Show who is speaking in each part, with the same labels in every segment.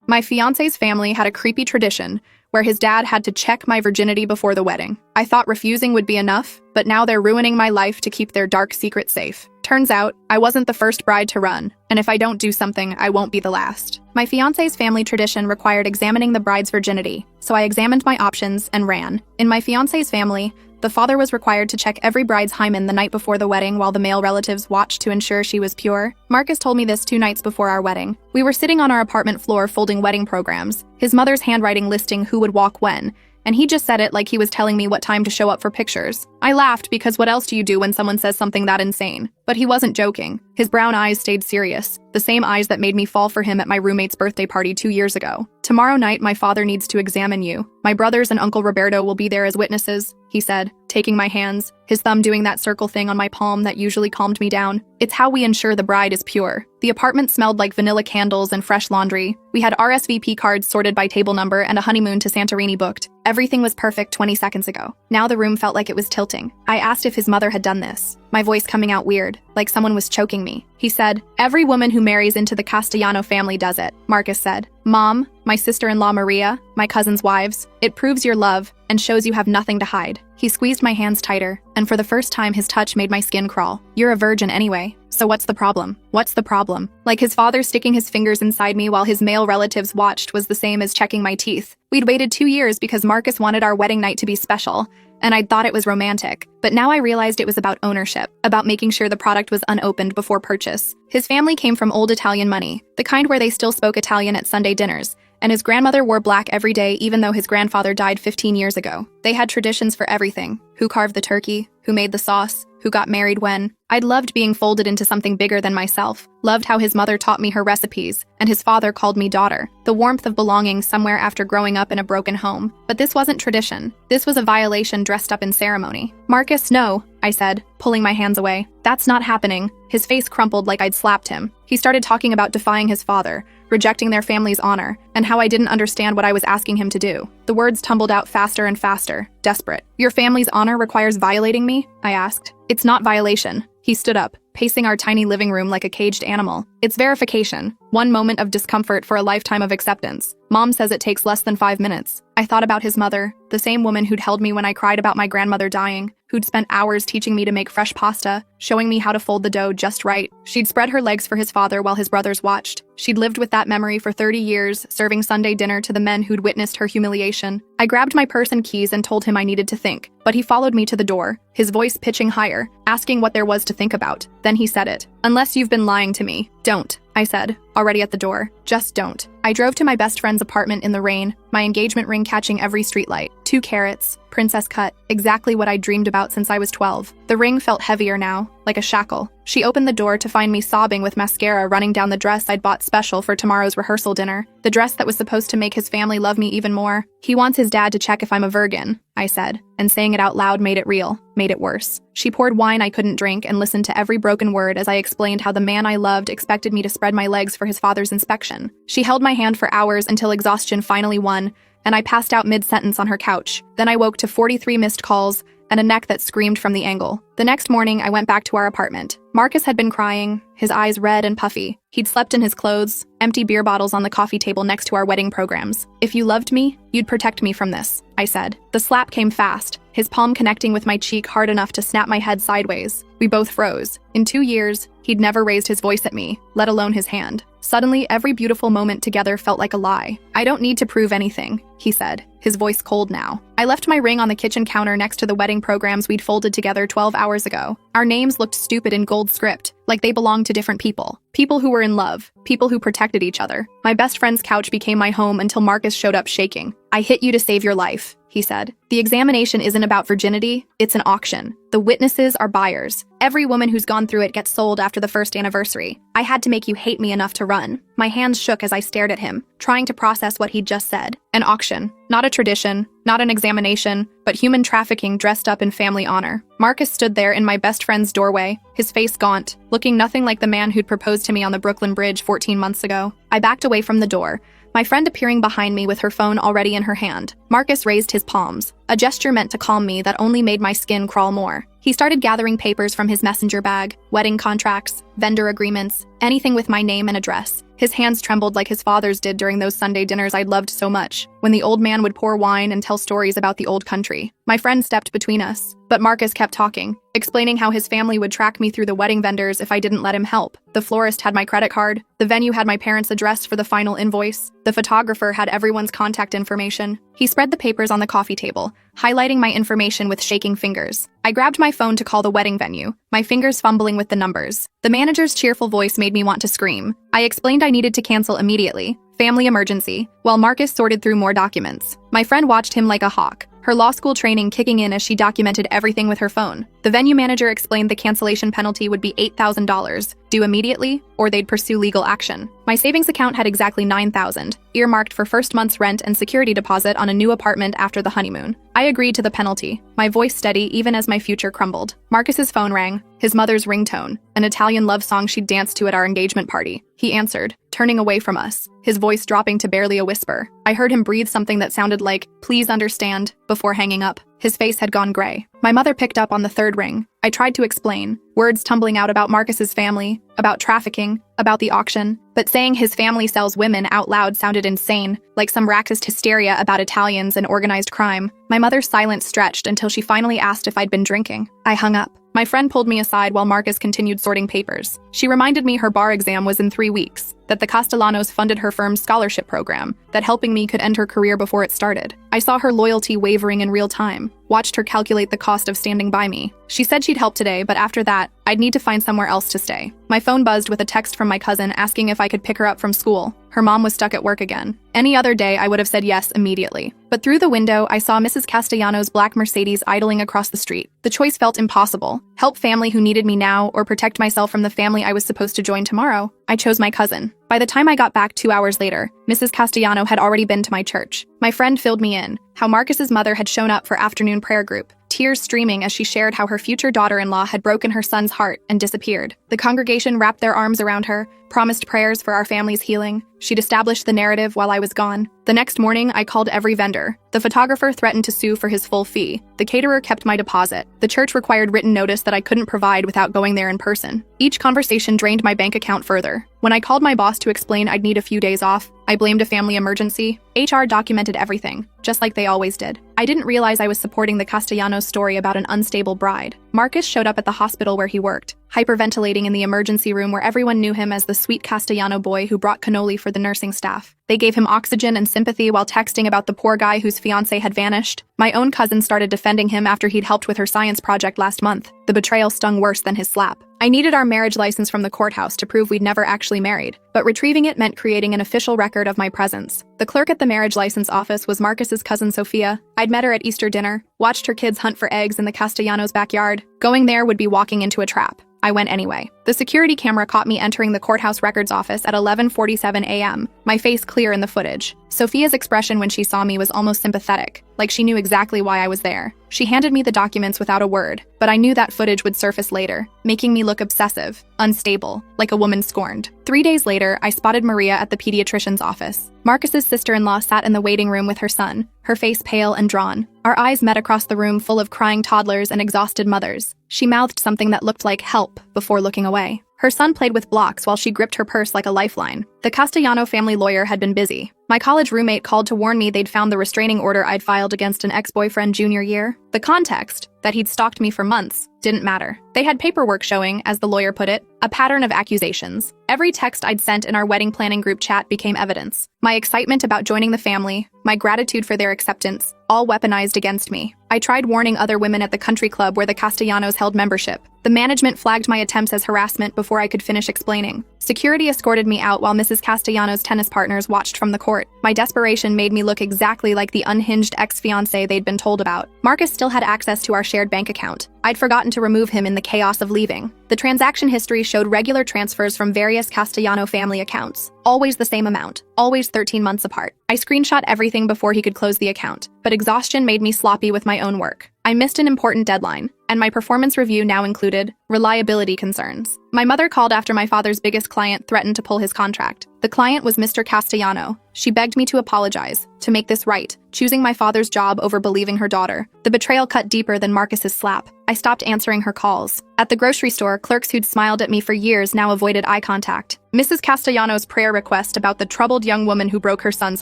Speaker 1: My fiancé's family had a creepy tradition where his dad had to check my virginity before the wedding. I thought refusing would be enough, but now they're ruining my life to keep their dark secret safe. Turns out, I wasn't the first bride to run, and if I don't do something, I won't be the last. My fiancé's family tradition required examining the bride's virginity, so I examined my options and ran. In my fiancé's family, the father was required to check every bride's hymen the night before the wedding while the male relatives watched to ensure she was pure. Marcus told me this 2 nights before our wedding. We were sitting on our apartment floor folding wedding programs, his mother's handwriting listing who would walk when, and he just said it like he was telling me what time to show up for pictures. I laughed because what else do you do when someone says something that insane? But he wasn't joking. His brown eyes stayed serious, the same eyes that made me fall for him at my roommate's birthday party 2 years ago. Tomorrow night, my father needs to examine you. My brothers and Uncle Roberto will be there as witnesses, he said, taking my hands, his thumb doing that circle thing on my palm that usually calmed me down. It's how we ensure the bride is pure. The apartment smelled like vanilla candles and fresh laundry. We had RSVP cards sorted by table number and a honeymoon to Santorini booked. Everything was perfect 20 seconds ago. Now the room felt like it was tilting. I asked if his mother had done this, my voice coming out weird, like someone was choking me. He said, "Every woman who marries into the Castellano family does it," Marcus said. "Mom, my sister-in-law Maria, my cousin's wives. It proves your love and shows you have nothing to hide." He squeezed my hands tighter, and for the first time his touch made my skin crawl. "You're a virgin anyway, so what's the problem? What's the problem?" Like his father sticking his fingers inside me while his male relatives watched was the same as checking my teeth. We'd waited 2 years because Marcus wanted our wedding night to be special, and I'd thought it was romantic. But now I realized it was about ownership, about making sure the product was unopened before purchase. His family came from old Italian money, the kind where they still spoke Italian at Sunday dinners, and his grandmother wore black every day even though his grandfather died 15 years ago. They had traditions for everything: who carved the turkey, who made the sauce, who got married when. I'd loved being folded into something bigger than myself, loved how his mother taught me her recipes, and his father called me daughter, the warmth of belonging somewhere after growing up in a broken home. But this wasn't tradition. This was a violation dressed up in ceremony. "Marcus, no," I said, pulling my hands away. "That's not happening." His face crumpled like I'd slapped him. He started talking about defying his father, rejecting their family's honor, and how I didn't understand what I was asking him to do. The words tumbled out faster and faster, desperate. "Your family's honor requires violating me?" I asked. "It's not violation." He stood up, pacing our tiny living room like a caged animal. "It's verification. 1 moment of discomfort for a lifetime of acceptance. Mom says it takes less than 5 minutes." I thought about his mother, the same woman who'd held me when I cried about my grandmother dying, who'd spent hours teaching me to make fresh pasta, showing me how to fold the dough just right. She'd spread her legs for his father while his brothers watched. She'd lived with that memory for 30 years, serving Sunday dinner to the men who'd witnessed her humiliation. I grabbed my purse and keys and told him I needed to think, but he followed me to the door, his voice pitching higher, asking what there was to think about. Then he said it. "Unless you've been lying to me, don't," I said, already at the door. "Just don't." I drove to my best friend's apartment in the rain, my engagement ring catching every streetlight. 2 carats, princess cut, exactly what I'd dreamed about since I was 12. The ring felt heavier now, like a shackle. She opened the door to find me sobbing with mascara running down the dress I'd bought special for tomorrow's rehearsal dinner, the dress that was supposed to make his family love me even more. "He wants his dad to check if I'm a virgin," I said, and saying it out loud made it real, made it worse. She poured wine I couldn't drink and listened to every broken word as I explained how the man I loved expected me to spread my legs for his father's inspection. She held my hand for hours until exhaustion finally won, and I passed out mid-sentence on her couch. Then I woke to 43 missed calls and a neck that screamed from the angle. The next morning, I went back to our apartment. Marcus had been crying, his eyes red and puffy. He'd slept in his clothes, empty beer bottles on the coffee table next to our wedding programs. "If you loved me, you'd protect me from this," I said. The slap came fast, his palm connecting with my cheek hard enough to snap my head sideways. We both froze. In 2 years, he'd never raised his voice at me, let alone his hand. Suddenly, every beautiful moment together felt like a lie. "I don't need to prove anything," he said, his voice cold now. I left my ring on the kitchen counter next to the wedding programs we'd folded together 12 hours ago. Our names looked stupid in gold script, like they belonged to different people. People who were in love, people who protected each other. My best friend's couch became my home until Marcus showed up shaking. "I hit you to save your life," he said. "The examination isn't about virginity, it's an auction. The witnesses are buyers. Every woman who's gone through it gets sold after the first anniversary. I had to make you hate me enough to run." My hands shook as I stared at him, trying to process what he'd just said. An auction. Not a tradition, not an examination, but human trafficking dressed up in family honor. Marcus stood there in my best friend's doorway, his face gaunt, looking nothing like the man who'd proposed to me on the Brooklyn Bridge 14 months ago. I backed away from the door, my friend appearing behind me with her phone already in her hand. Marcus raised his palms, a gesture meant to calm me that only made my skin crawl more. He started gathering papers from his messenger bag, wedding contracts, vendor agreements, anything with my name and address. His hands trembled like his father's did during those Sunday dinners I'd loved so much, when the old man would pour wine and tell stories about the old country. My friend stepped between us, but Marcus kept talking, explaining how his family would track me through the wedding vendors if I didn't let him help. The florist had my credit card, the venue had my parents' address for the final invoice, the photographer had everyone's contact information. He spread the papers on the coffee table, highlighting my information with shaking fingers. I grabbed my phone to call the wedding venue, my fingers fumbling with the numbers. The manager's cheerful voice made me want to scream. I explained I needed to cancel immediately, family emergency, while Marcus sorted through more documents. My friend watched him like a hawk, her law school training kicking in as she documented everything with her phone. The venue manager explained the cancellation penalty would be $8,000, due immediately, or they'd pursue legal action. My savings account had exactly $9,000, earmarked for first month's rent and security deposit on a new apartment after the honeymoon. I agreed to the penalty, my voice steady even as my future crumbled. Marcus's phone rang, his mother's ringtone, an Italian love song she'd danced to at our engagement party. He answered, turning away from us, his voice dropping to barely a whisper. I heard him breathe something that sounded like, "Please understand," before hanging up. His face had gone gray. My mother picked up on the third ring. I tried to explain, words tumbling out about Marcus's family, about trafficking, about the auction, but saying his family sells women out loud sounded insane, like some racist hysteria about Italians and organized crime. My mother's silence stretched until she finally asked if I'd been drinking. I hung up. My friend pulled me aside while Marcus continued sorting papers. She reminded me her bar exam was in 3 weeks, that the Castellanos funded her firm's scholarship program, that helping me could end her career before it started. I saw her loyalty wavering in real time, watched her calculate the cost of standing by me. She said she'd help today, but after that, I'd need to find somewhere else to stay. My phone buzzed with a text from my cousin asking if I could pick her up from school. Her mom was stuck at work again. Any other day, I would have said yes immediately. But through the window, I saw Mrs. Castellano's black Mercedes idling across the street. The choice felt impossible. Help family who needed me now, or protect myself from the family I was supposed to join tomorrow. I chose my cousin. By the time I got back 2 hours later, Mrs. Castellano had already been to my church. My friend filled me in, how Marcus's mother had shown up for afternoon prayer group, tears streaming as she shared how her future daughter-in-law had broken her son's heart and disappeared. The congregation wrapped their arms around her, promised prayers for our family's healing. She'd established the narrative while I was gone. The next morning, I called every vendor. The photographer threatened to sue for his full fee. The caterer kept my deposit. The church required written notice that I couldn't provide without going there in person. Each conversation drained my bank account further. When I called my boss to explain I'd need a few days off, I blamed a family emergency. HR documented everything, just like they always did. I didn't realize I was supporting the Castellanos' story about an unstable bride. Marcus showed up at the hospital where he worked, hyperventilating in the emergency room where everyone knew him as the sweet Castellano boy who brought cannoli for the nursing staff. They gave him oxygen and sympathy while texting about the poor guy whose fiancé had vanished. My own cousin started defending him after he'd helped with her science project last month. The betrayal stung worse than his slap. I needed our marriage license from the courthouse to prove we'd never actually married, but retrieving it meant creating an official record of my presence. The clerk at the marriage license office was Marcus's cousin Sophia. I'd met her at Easter dinner, watched her kids hunt for eggs in the Castellanos' backyard. Going there would be walking into a trap. I went anyway. The security camera caught me entering the courthouse records office at 11:47 a.m., my face clear in the footage. Sophia's expression when she saw me was almost sympathetic, like she knew exactly why I was there. She handed me the documents without a word, but I knew that footage would surface later, making me look obsessive, unstable, like a woman scorned. 3 days later, I spotted Maria at the pediatrician's office. Marcus's sister-in-law sat in the waiting room with her son, her face pale and drawn. Our eyes met across the room full of crying toddlers and exhausted mothers. She mouthed something that looked like help before looking away. Her son played with blocks while she gripped her purse like a lifeline. The Castellano family lawyer had been busy. My college roommate called to warn me they'd found the restraining order I'd filed against an ex-boyfriend junior year. The context, that he'd stalked me for months, didn't matter. They had paperwork showing, as the lawyer put it, a pattern of accusations. Every text I'd sent in our wedding planning group chat became evidence. My excitement about joining the family, my gratitude for their acceptance, all weaponized against me. I tried warning other women at the country club where the Castellanos held membership. The management flagged my attempts as harassment before I could finish explaining. Security escorted me out while Mrs. Castellano's tennis partners watched from the court. My desperation made me look exactly like the unhinged ex-fiancé they'd been told about. Marcus still had access to our shared bank account. I'd forgotten to remove him in the chaos of leaving. The transaction history showed regular transfers from various Castellano family accounts. Always the same amount, always 13 months apart. I screenshot everything before he could close the account, but exhaustion made me sloppy with my own work. I missed an important deadline. and my performance review now included reliability concerns. My mother called after my father's biggest client threatened to pull his contract. The client was Mr. Castellano. She begged me to apologize, to make this right, choosing my father's job over believing her daughter. The betrayal cut deeper than Marcus's slap. I stopped answering her calls. At the grocery store, clerks who'd smiled at me for years now avoided eye contact. Mrs. Castellano's prayer request about the troubled young woman who broke her son's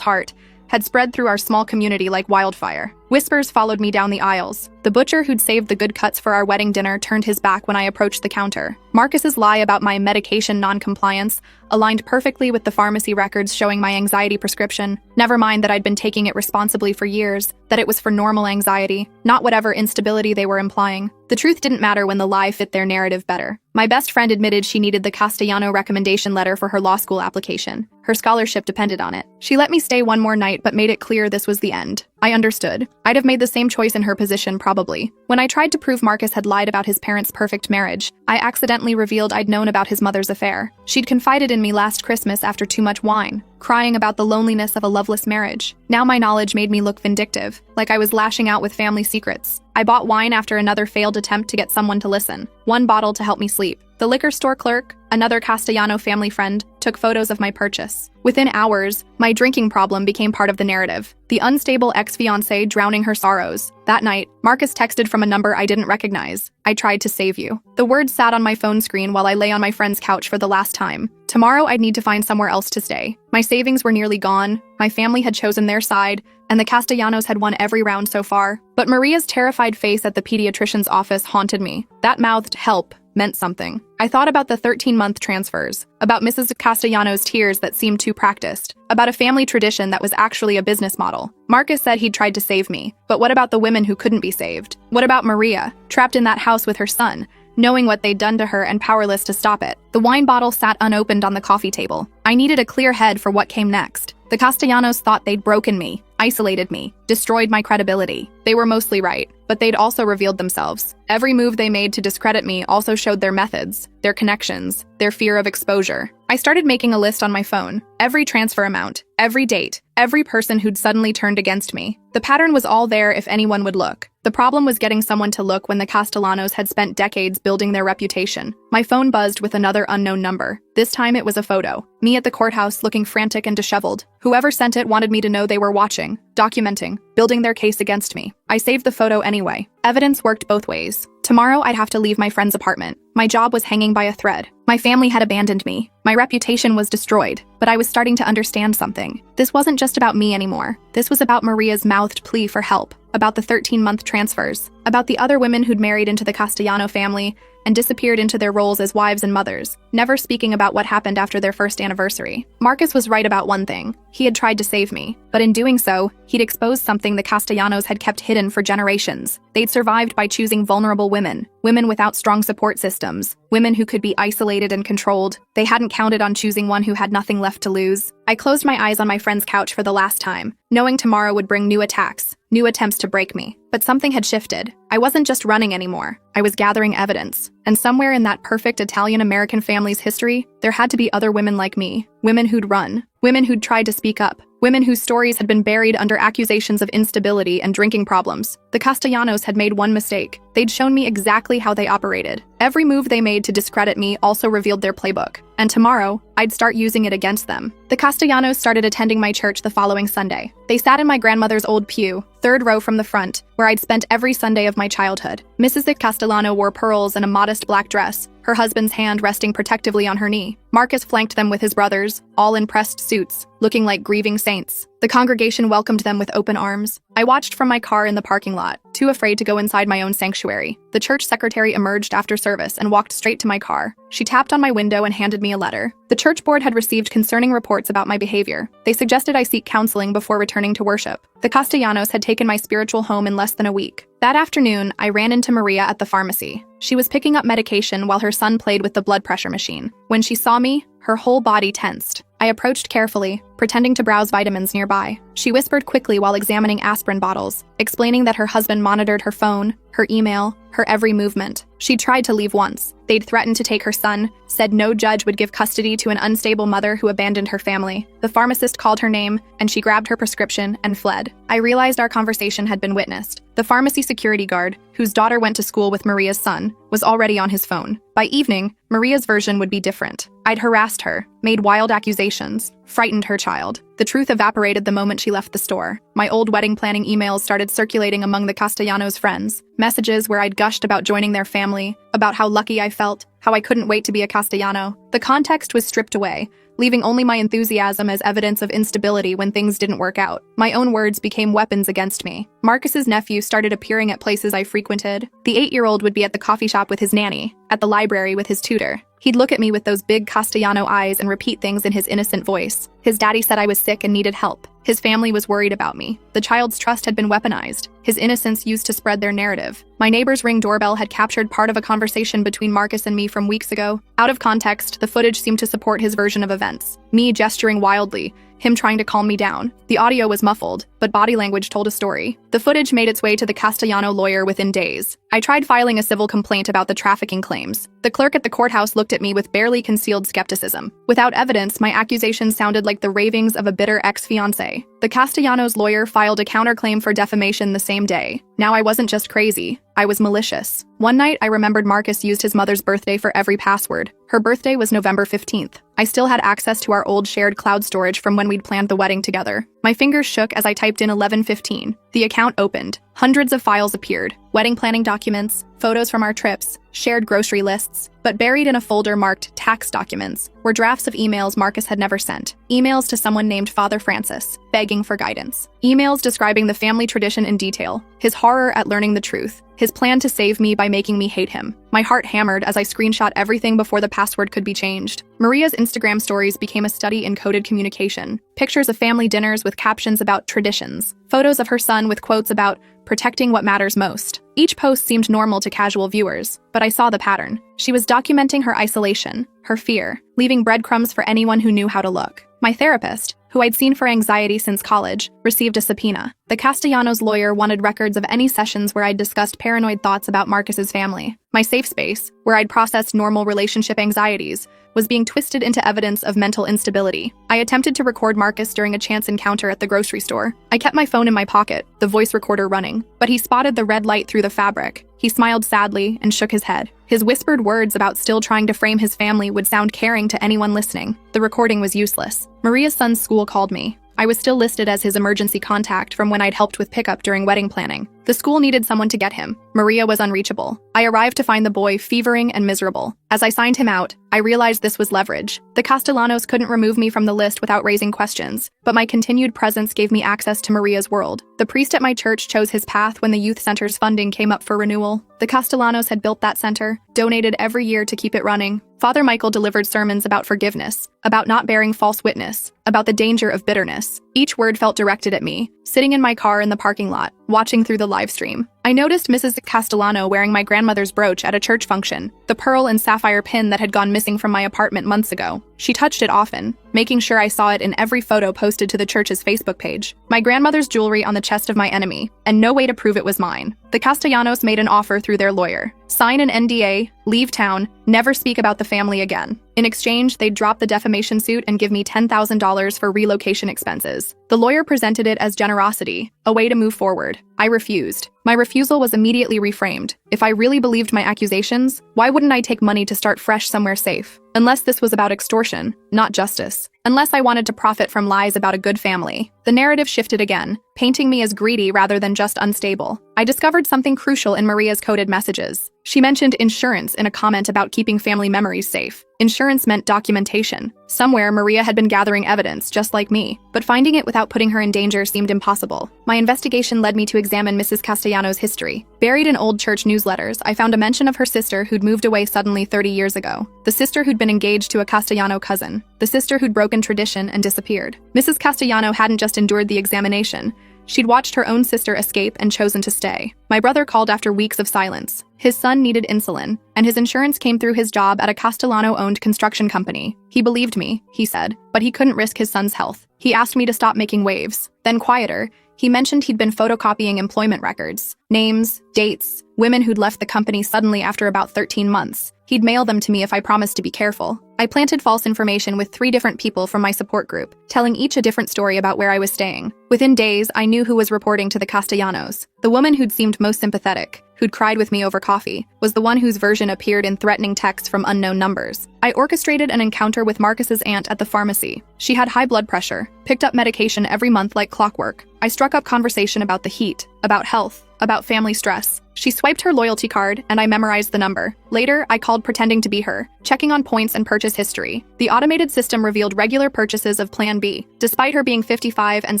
Speaker 1: heart had spread through our small community like wildfire. Whispers followed me down the aisles. The butcher who'd saved the good cuts for our wedding dinner turned his back when I approached the counter. Marcus's lie about my medication non-compliance aligned perfectly with the pharmacy records showing my anxiety prescription. Never mind that I'd been taking it responsibly for years, that it was for normal anxiety, not whatever instability they were implying. The truth didn't matter when the lie fit their narrative better. My best friend admitted she needed the Castellano recommendation letter for her law school application. Her scholarship depended on it. She let me stay one more night but made it clear this was the end. I understood. I'd have made the same choice in her position, probably. When I tried to prove Marcus had lied about his parents' perfect marriage, I accidentally revealed I'd known about his mother's affair. She'd confided in me last Christmas after too much wine, crying about the loneliness of a loveless marriage. Now my knowledge made me look vindictive, like I was lashing out with family secrets. I bought wine after another failed attempt to get someone to listen. One bottle to help me sleep. The liquor store clerk, another Castellano family friend, took photos of my purchase. Within hours, my drinking problem became part of the narrative. The unstable ex-fiancé drowning her sorrows. That night, Marcus texted from a number I didn't recognize. I tried to save you. The words sat on my phone screen while I lay on my friend's couch for the last time. Tomorrow I'd need to find somewhere else to stay. My savings were nearly gone, my family had chosen their side, and the Castellanos had won every round so far. But Maria's terrified face at the pediatrician's office haunted me. That mouthed help meant something. I thought about the 13-month transfers, about Mrs. Castellano's tears that seemed too practiced, about a family tradition that was actually a business model. Marcus said he'd tried to save me, but what about the women who couldn't be saved? What about Maria, trapped in that house with her son, knowing what they'd done to her and powerless to stop it? The wine bottle sat unopened on the coffee table. I needed a clear head for what came next. The Castellanos thought they'd broken me, isolated me, destroyed my credibility. They were mostly right, but they'd also revealed themselves. Every move they made to discredit me also showed their methods, their connections, their fear of exposure. I started making a list on my phone. Every transfer amount, every date, every person who'd suddenly turned against me. The pattern was all there if anyone would look. The problem was getting someone to look when the Castellanos had spent decades building their reputation. My phone buzzed with another unknown number. This time it was a photo. Me at the courthouse looking frantic and disheveled. Whoever sent it wanted me to know they were watching, documenting, building their case against me. I saved the photo anyway. Evidence worked both ways. Tomorrow I'd have to leave my friend's apartment. My job was hanging by a thread. My family had abandoned me. My reputation was destroyed. But I was starting to understand something. This wasn't just about me anymore. This was about Maria's mouthed plea for help, about the 13-month transfers, about the other women who'd married into the Castellano family and disappeared into their roles as wives and mothers, never speaking about what happened after their first anniversary. Marcus was right about one thing. He had tried to save me, but in doing so, he'd exposed something the Castellanos had kept hidden for generations. They'd survived by choosing vulnerable women, women without strong support systems, women who could be isolated and controlled. They hadn't counted on choosing one who had nothing left to lose. I closed my eyes on my friend's couch for the last time, knowing tomorrow would bring new attacks, new attempts to break me. But something had shifted. I wasn't just running anymore. I was gathering evidence. And somewhere in that perfect Italian-American family's history, there had to be other women like me. Women who'd run. Women who'd tried to speak up. Women whose stories had been buried under accusations of instability and drinking problems. The Castellanos had made one mistake. They'd shown me exactly how they operated. Every move they made to discredit me also revealed their playbook. And tomorrow, I'd start using it against them. The Castellanos started attending my church the following Sunday. They sat in my grandmother's old pew, third row from the front, where I'd spent every Sunday of my childhood. Mrs. Castellano wore pearls and a modest black dress, her husband's hand resting protectively on her knee. Marcus flanked them with his brothers, all in pressed suits, looking like grieving saints. The congregation welcomed them with open arms. I watched from my car in the parking lot, too afraid to go inside my own sanctuary. The church secretary emerged after service and walked straight to my car. She tapped on my window and handed me a letter. The church board had received concerning reports about my behavior. They suggested I seek counseling before returning to worship. The Castellanos had taken my spiritual home in less than a week. That afternoon, I ran into Maria at the pharmacy. She was picking up medication while her son played with the blood pressure machine. When she saw me, her whole body tensed. I approached carefully, pretending to browse vitamins nearby. She whispered quickly while examining aspirin bottles, explaining that her husband monitored her phone, her email, her every movement. She'd tried to leave once. They'd threatened to take her son, said no judge would give custody to an unstable mother who abandoned her family. The pharmacist called her name, and she grabbed her prescription and fled. I realized our conversation had been witnessed. The pharmacy security guard, whose daughter went to school with Maria's son, was already on his phone. By evening, Maria's version would be different. I'd harassed her, made wild accusations, frightened her child. The truth evaporated the moment she left the store. My old wedding planning emails started circulating among the Castellanos' friends, messages where I'd gushed about joining their family, about how lucky I felt, how I couldn't wait to be a Castellano. The context was stripped away, leaving only my enthusiasm as evidence of instability when things didn't work out. My own words became weapons against me. Marcus's nephew started appearing at places I frequented. The 8-year-old would be at the coffee shop with his nanny, at the library with his tutor. He'd look at me with those big Castellano eyes and repeat things in his innocent voice. His daddy said I was sick and needed help. His family was worried about me. The child's trust had been weaponized, his innocence used to spread their narrative. My neighbor's Ring doorbell had captured part of a conversation between Marcus and me from weeks ago. Out of context, the footage seemed to support his version of events. Me gesturing wildly, him trying to calm me down. The audio was muffled, but body language told a story. The footage made its way to the Castellano lawyer within days. I tried filing a civil complaint about the trafficking claims. The clerk at the courthouse looked at me with barely concealed skepticism. Without evidence, my accusations sounded like the ravings of a bitter ex-fiancé. The Castellanos' lawyer filed a counterclaim for defamation the same day. Now I wasn't just crazy, I was malicious. One night, I remembered Marcus used his mother's birthday for every password. Her birthday was November 15th. I still had access to our old shared cloud storage from when we'd planned the wedding together. My fingers shook as I typed in 11:15. The account opened. Hundreds of files appeared. Wedding planning documents, photos from our trips, shared grocery lists. But buried in a folder marked tax documents were drafts of emails Marcus had never sent. Emails to someone named Father Francis, begging for guidance. Emails describing the family tradition in detail, his horror at learning the truth, his plan to save me by making me hate him. My heart hammered as I screenshot everything before the password could be changed. Maria's Instagram stories became a study in coded communication. Pictures of family dinners with captions about traditions. Photos of her son with quotes about protecting what matters most. Each post seemed normal to casual viewers, but I saw the pattern. She was documenting her isolation, her fear, leaving breadcrumbs for anyone who knew how to look. My therapist, who I'd seen for anxiety since college, received a subpoena. The Castellanos' lawyer wanted records of any sessions where I'd discussed paranoid thoughts about Marcus's family. My safe space, where I'd processed normal relationship anxieties, was being twisted into evidence of mental instability. I attempted to record Marcus during a chance encounter at the grocery store. I kept my phone in my pocket, the voice recorder running, but he spotted the red light through the fabric. He smiled sadly and shook his head. His whispered words about still trying to frame his family would sound caring to anyone listening. The recording was useless. Maria's son's school called me. I was still listed as his emergency contact from when I'd helped with pickup during wedding planning. The school needed someone to get him. Maria was unreachable. I arrived to find the boy fevering and miserable. As I signed him out, I realized this was leverage. The Castellanos couldn't remove me from the list without raising questions, but my continued presence gave me access to Maria's world. The priest at my church chose his path when the youth center's funding came up for renewal. The Castellanos had built that center, donated every year to keep it running. Father Michael delivered sermons about forgiveness, about not bearing false witness, about the danger of bitterness. Each word felt directed at me, sitting in my car in the parking lot, watching through the live stream. I noticed Mrs. Castellano wearing my grandmother's brooch at a church function, the pearl and sapphire pin that had gone missing from my apartment months ago. She touched it often, making sure I saw it in every photo posted to the church's Facebook page. My grandmother's jewelry on the chest of my enemy, and no way to prove it was mine. The Castellanos made an offer through their lawyer. Sign an NDA, leave town, never speak about the family again. In exchange, they'd drop the defamation suit and give me $10,000 for relocation expenses. The lawyer presented it as generosity, a way to move forward. I refused. My refusal was immediately reframed. If I really believed my accusations, why wouldn't I take money to start fresh somewhere safe? Unless this was about extortion, not justice. Unless I wanted to profit from lies about a good family. The narrative shifted again, painting me as greedy rather than just unstable. I discovered something crucial in Maria's coded messages. She mentioned insurance in a comment about keeping family memories safe. Insurance meant documentation. Somewhere, Maria had been gathering evidence, just like me, but finding it without putting her in danger seemed impossible. My investigation led me to examine Mrs. Castellano's history. Buried in old church newsletters, I found a mention of her sister who'd moved away suddenly 30 years ago. The sister who'd been engaged to a Castellano cousin. The sister who'd broken tradition and disappeared. Mrs. Castellano hadn't just endured the examination. She'd watched her own sister escape and chosen to stay. My brother called after weeks of silence. His son needed insulin, and his insurance came through his job at a Castellano-owned construction company. He believed me, he said, but he couldn't risk his son's health. He asked me to stop making waves. Then quieter, he mentioned he'd been photocopying employment records. Names, dates, women who'd left the company suddenly after about 13 months. He'd mail them to me if I promised to be careful. I planted false information with 3 different people from my support group, telling each a different story about where I was staying. Within days, I knew who was reporting to the Castellanos. The woman who'd seemed most sympathetic, who'd cried with me over coffee, was the one whose version appeared in threatening texts from unknown numbers. I orchestrated an encounter with Marcus's aunt at the pharmacy. She had high blood pressure, picked up medication every month like clockwork. I struck up conversation about the heat, about health, about family stress. She swiped her loyalty card, and I memorized the number. Later, I called pretending to be her, checking on points and purchase history. The automated system revealed regular purchases of Plan B, despite her being 55 and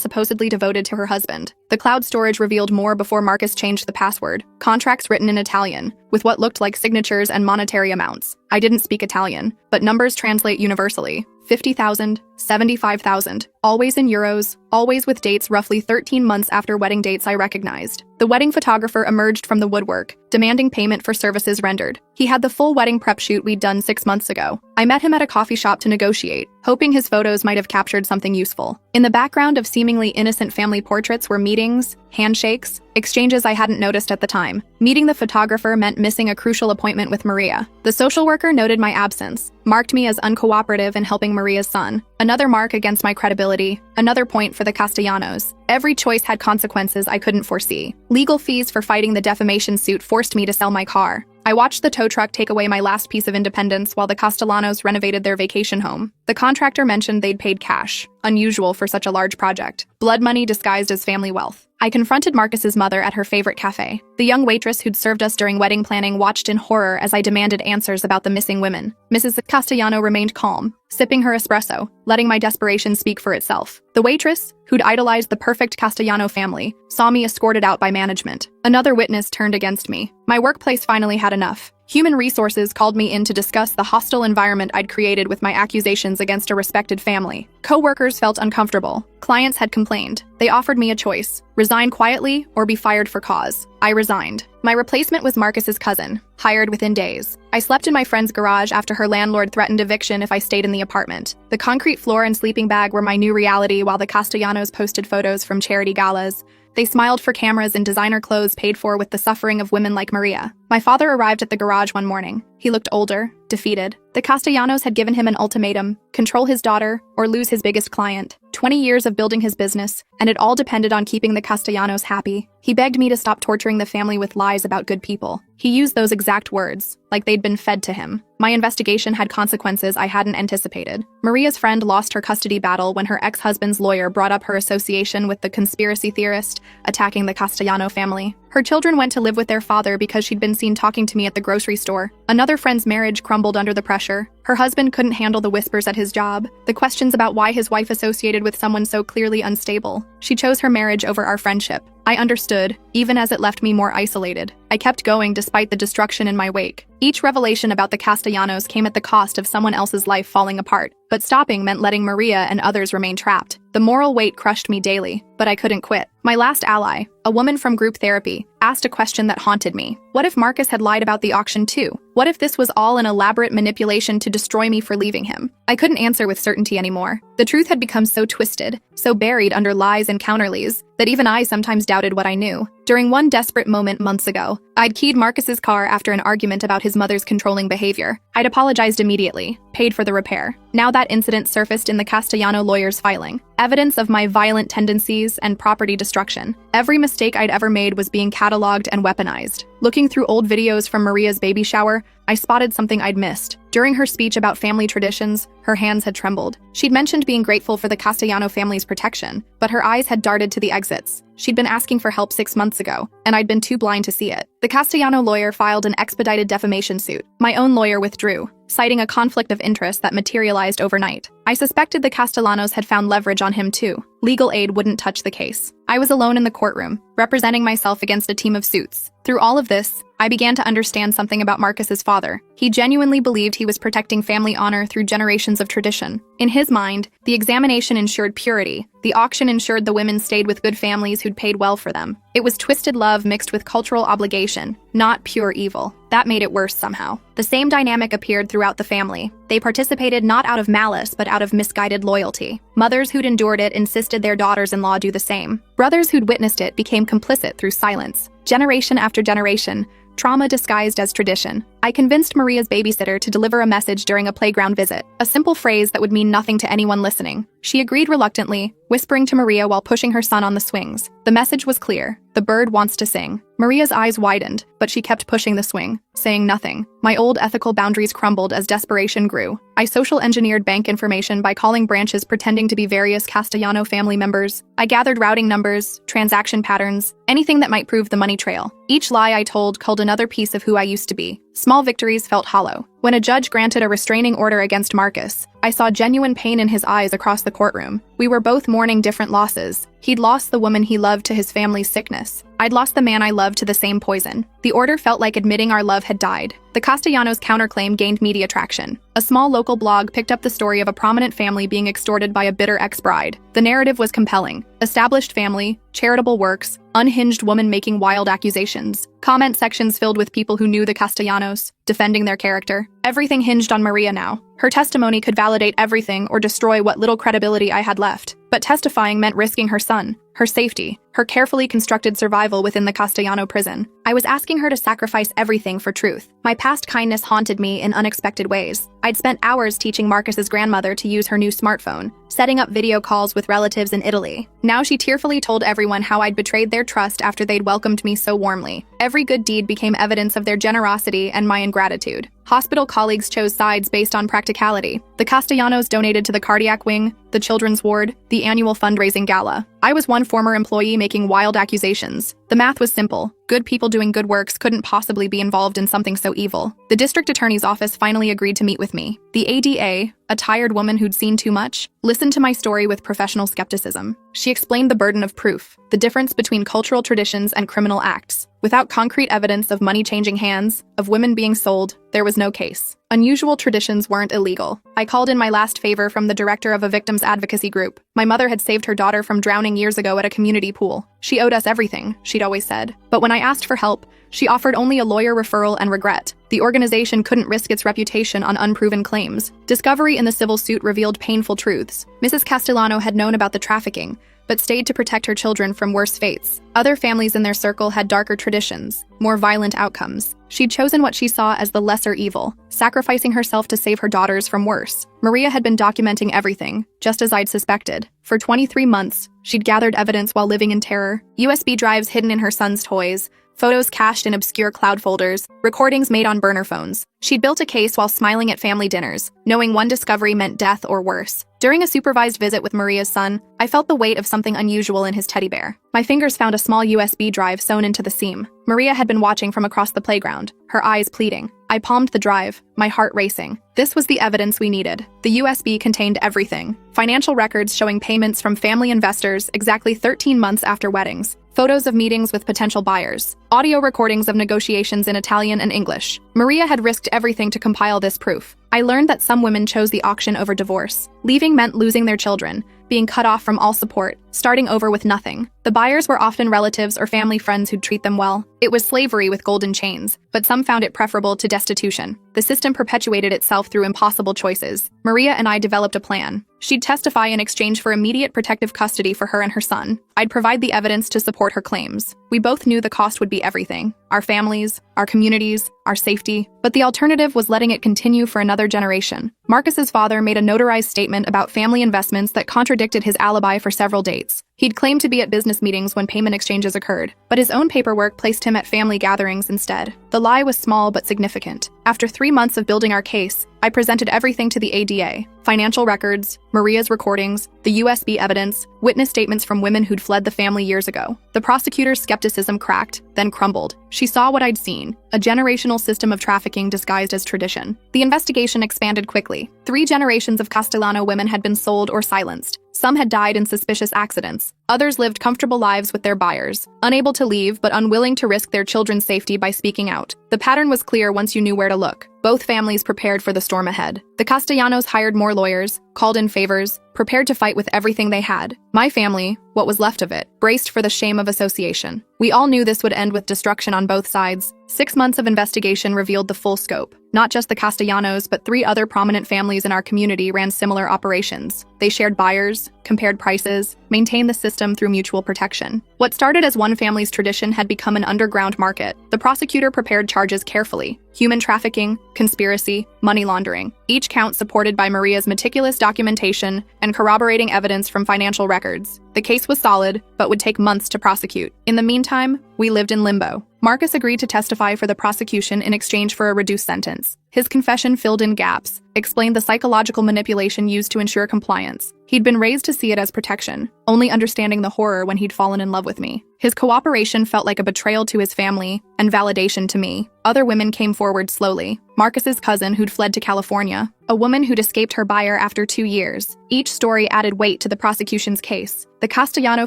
Speaker 1: supposedly devoted to her husband. The cloud storage revealed more before Marcus changed the password. Contracts written in Italian, with what looked like signatures and monetary amounts. I didn't speak Italian, but numbers translate universally. 50,000, 75,000, always in euros, always with dates roughly 13 months after wedding dates I recognized. The wedding photographer emerged from the woodwork, demanding payment for services rendered. He had the full wedding prep shoot we'd done 6 months ago. I met him at a coffee shop to negotiate, hoping his photos might have captured something useful. In the background of seemingly innocent family portraits were meetings, handshakes, exchanges I hadn't noticed at the time. Meeting the photographer meant missing a crucial appointment with Maria. The social worker noted my absence, marked me as uncooperative in helping Maria's son. Another mark against my credibility, another point for the Castellanos. Every choice had consequences I couldn't foresee. Legal fees for fighting the defamation suit forced me to sell my car. I watched the tow truck take away my last piece of independence while the Castellanos renovated their vacation home. The contractor mentioned they'd paid cash, unusual for such a large project. Blood money disguised as family wealth. I confronted Marcus's mother at her favorite cafe. The young waitress who'd served us during wedding planning watched in horror as I demanded answers about the missing women. Mrs. Castellano remained calm, sipping her espresso, letting my desperation speak for itself. The waitress, who'd idolized the perfect Castellano family, saw me escorted out by management. Another witness turned against me. My workplace finally had enough. Human Resources called me in to discuss the hostile environment I'd created with my accusations against a respected family. Co-workers felt uncomfortable. Clients had complained. They offered me a choice: resign quietly or be fired for cause. I resigned. My replacement was Marcus's cousin, hired within days. I slept in my friend's garage after her landlord threatened eviction if I stayed in the apartment. The concrete floor and sleeping bag were my new reality while the Castellanos posted photos from charity galas. They smiled for cameras in designer clothes paid for with the suffering of women like Maria. My father arrived at the garage one morning. He looked older, defeated. The Castellanos had given him an ultimatum: control his daughter or lose his biggest client. 20 years of building his business, and it all depended on keeping the Castellanos happy. He begged me to stop torturing the family with lies about good people. He used those exact words, like they'd been fed to him. My investigation had consequences I hadn't anticipated. Maria's friend lost her custody battle when her ex-husband's lawyer brought up her association with the conspiracy theorist attacking the Castellano family. Her children went to live with their father because she'd been seen talking to me at the grocery store. Another friend's marriage crumbled under the pressure. Her husband couldn't handle the whispers at his job, the questions about why his wife associated with someone so clearly unstable. She chose her marriage over our friendship. I understood, even as it left me more isolated. I kept going despite the destruction in my wake. Each revelation about the Castellanos came at the cost of someone else's life falling apart, but stopping meant letting Maria and others remain trapped. The moral weight crushed me daily, but I couldn't quit. My last ally, a woman from group therapy, asked a question that haunted me. What if Marcus had lied about the auction too? What if this was all an elaborate manipulation to destroy me for leaving him? I couldn't answer with certainty anymore. The truth had become so twisted, so buried under lies and counterlies, that even I sometimes doubted what I knew. During one desperate moment months ago, I'd keyed Marcus's car after an argument about his mother's controlling behavior. I'd apologized immediately, paid for the repair. Now that incident surfaced in the Castellano lawyer's filing. Evidence of my violent tendencies and property destruction. Every mistake I'd ever made was being cataloged and weaponized. Looking through old videos from Maria's baby shower, I spotted something I'd missed. During her speech about family traditions, her hands had trembled. She'd mentioned being grateful for the Castellano family's protection, but her eyes had darted to the exits. She'd been asking for help 6 months ago, and I'd been too blind to see it. The Castellano lawyer filed an expedited defamation suit. My own lawyer withdrew, citing a conflict of interest that materialized overnight. I suspected the Castellanos had found leverage on him too. Legal aid wouldn't touch the case. I was alone in the courtroom, representing myself against a team of suits. Through all of this, I began to understand something about Marcus's father. He genuinely believed he was protecting family honor through generations of tradition. In his mind, the examination ensured purity. The auction ensured the women stayed with good families who'd paid well for them. It was twisted love mixed with cultural obligation, not pure evil. That made it worse somehow. The same dynamic appeared throughout the family. They participated not out of malice, but out of misguided loyalty. Mothers who'd endured it insisted their daughters-in-law do the same. Brothers who'd witnessed it became complicit through silence. Generation after generation, trauma disguised as tradition. I convinced Maria's babysitter to deliver a message during a playground visit, a simple phrase that would mean nothing to anyone listening. She agreed reluctantly, whispering to Maria while pushing her son on the swings. The message was clear: the bird wants to sing. Maria's eyes widened, but she kept pushing the swing, saying nothing. My old ethical boundaries crumbled as desperation grew. I social engineered bank information by calling branches pretending to be various Castellano family members. I gathered routing numbers, transaction patterns, anything that might prove the money trail. Each lie I told culled another piece of who I used to be. Small victories felt hollow. When a judge granted a restraining order against Marcus, I saw genuine pain in his eyes across the courtroom. We were both mourning different losses. He'd lost the woman he loved to his family's sickness. I'd lost the man I loved to the same poison. The order felt like admitting our love had died. The Castellanos' counterclaim gained media traction. A small local blog picked up the story of a prominent family being extorted by a bitter ex-bride. The narrative was compelling. Established family, charitable works, unhinged woman making wild accusations. Comment sections filled with people who knew the Castellanos, defending their character. Everything hinged on Maria now. Her testimony could validate everything or destroy what little credibility I had left. But testifying meant risking her son, her safety, her carefully constructed survival within the Castellano prison. I was asking her to sacrifice everything for truth. My past kindness haunted me in unexpected ways. I'd spent hours teaching Marcus's grandmother to use her new smartphone, setting up video calls with relatives in Italy. Now she tearfully told everyone how I'd betrayed their trust after they'd welcomed me so warmly. Every good deed became evidence of their generosity and my ingratitude. Hospital colleagues chose sides based on practicality. The Castellanos donated to the cardiac wing, the children's ward, the annual fundraising gala. I was one former employee making wild accusations. The math was simple. Good people doing good works couldn't possibly be involved in something so evil. The district attorney's office finally agreed to meet with me. The ADA, a tired woman who'd seen too much, listened to my story with professional skepticism. She explained the burden of proof, the difference between cultural traditions and criminal acts. Without concrete evidence of money changing hands, of women being sold, there was no case. Unusual traditions weren't illegal. I called in my last favor from the director of a victims advocacy group. My mother had saved her daughter from drowning years ago at a community pool. She owed us everything, she'd always said. But when I asked for help, she offered only a lawyer referral and regret. The organization couldn't risk its reputation on unproven claims. Discovery in the civil suit revealed painful truths. Mrs. Castellano had known about the trafficking, but stayed to protect her children from worse fates. Other families in their circle had darker traditions, more violent outcomes. She'd chosen what she saw as the lesser evil, sacrificing herself to save her daughters from worse. Maria had been documenting everything, just as I'd suspected. For 23 months, she'd gathered evidence while living in terror. USB drives hidden in her son's toys, photos cached in obscure cloud folders, recordings made on burner phones. She'd built a case while smiling at family dinners, knowing one discovery meant death or worse. During a supervised visit with Maria's son, I felt the weight of something unusual in his teddy bear. My fingers found a small USB drive sewn into the seam. Maria had been watching from across the playground, her eyes pleading. I palmed the drive, my heart racing. This was the evidence we needed. The USB contained everything. Financial records showing payments from family investors exactly 13 months after weddings. Photos of meetings with potential buyers. Audio recordings of negotiations in Italian and English. Maria had risked everything to compile this proof. I learned that some women chose the auction over divorce. Leaving meant losing their children, being cut off from all support, starting over with nothing. The buyers were often relatives or family friends who'd treat them well. It was slavery with golden chains, but some found it preferable to destitution. The system perpetuated itself through impossible choices. Maria and I developed a plan. She'd testify in exchange for immediate protective custody for her and her son. I'd provide the evidence to support her claims. We both knew the cost would be everything. Our families, our communities, our safety. But the alternative was letting it continue for another generation. Marcus's father made a notarized statement about family investments that contradicted his alibi for several dates. He'd claimed to be at business meetings when payment exchanges occurred, but his own paperwork placed him at family gatherings instead. The lie was small but significant. After 3 months of building our case, I presented everything to the ADA. Financial records, Maria's recordings, the USB evidence, witness statements from women who'd fled the family years ago. The prosecutor's skepticism cracked, then crumbled. She saw what I'd seen, a generational system of trafficking disguised as tradition. The investigation expanded quickly. 3 generations of Castellano women had been sold or silenced. Some had died in suspicious accidents. Others lived comfortable lives with their buyers, unable to leave but unwilling to risk their children's safety by speaking out. The pattern was clear once you knew where to look. Both families prepared for the storm ahead. The Castellanos hired more lawyers, called in favors, prepared to fight with everything they had. My family, what was left of it, braced for the shame of association. We all knew this would end with destruction on both sides. 6 months of investigation revealed the full scope. Not just the Castellanos, but 3 other prominent families in our community ran similar operations. They shared buyers, compared prices, maintained the system through mutual protection. What started as one family's tradition had become an underground market. The prosecutor prepared charges carefully: human trafficking, conspiracy, money laundering. Each count supported by Maria's meticulous documentation and corroborating evidence from financial records. The case was solid, but would take months to prosecute. In the meantime, we lived in limbo. Marcus agreed to testify for the prosecution in exchange for a reduced sentence. His confession filled in gaps, explained the psychological manipulation used to ensure compliance. He'd been raised to see it as protection, only understanding the horror when he'd fallen in love with me. His cooperation felt like a betrayal to his family and validation to me. Other women came forward slowly. Marcus's cousin who'd fled to California, a woman who'd escaped her buyer after 2 years. Each story added weight to the prosecution's case. The Castellano